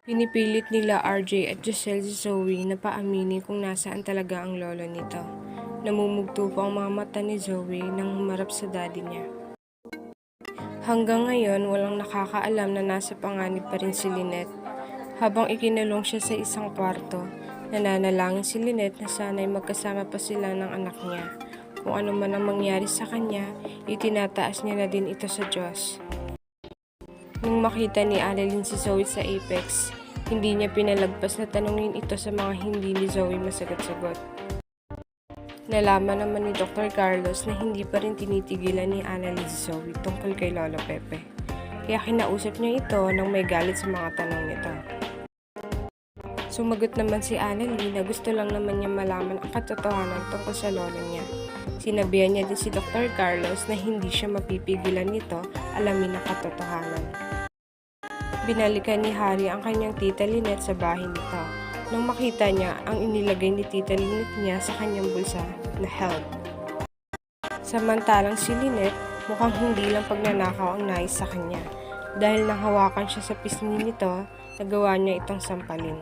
Pinipilit nila RJ at Giselle si Zoe na paaminin kung nasaan talaga ang lolo nito. Namumugto po ang mga mata ni Zoe nang humarap sa daddy niya. Hanggang ngayon, walang nakakaalam na nasa panganib pa rin si Lynette. Habang ikinulong siya sa isang kwarto, nananalangin si Lynette na sana'y magkasama pa sila ng anak niya. Kung ano man ang mangyari sa kanya, itinataas niya na din ito sa Diyos. Nung makita ni Annalyn si Zoe sa Apex, hindi niya pinalagpas na tanungin ito sa mga hindi ni Zoe masagot-sagot. Nalaman naman ni Dr. Carlos na hindi pa rin tinitigilan ni Annalyn si Zoe tungkol kay Lolo Pepe. Kaya kinausap niya ito nang may galit sa mga tanong nito. Sumagot naman si Annalyn na gusto lang naman niya malaman ang katotohanan tungkol sa lolo niya. Sinabihan niya din si Dr. Carlos na hindi siya mapipigilan nito alamin ang katotohanan. Binalikan ni Harry ang kanyang tita Lynette sa bahay nito nang makita niya ang inilagay ni tita Lynette niya sa kanyang bulsa na held. Samantalang si Lynette mukhang hindi lang pagnanakaw ang nais sa kanya dahil nanghawakan siya sa pisngi nito, nagawa niya itong sampalin.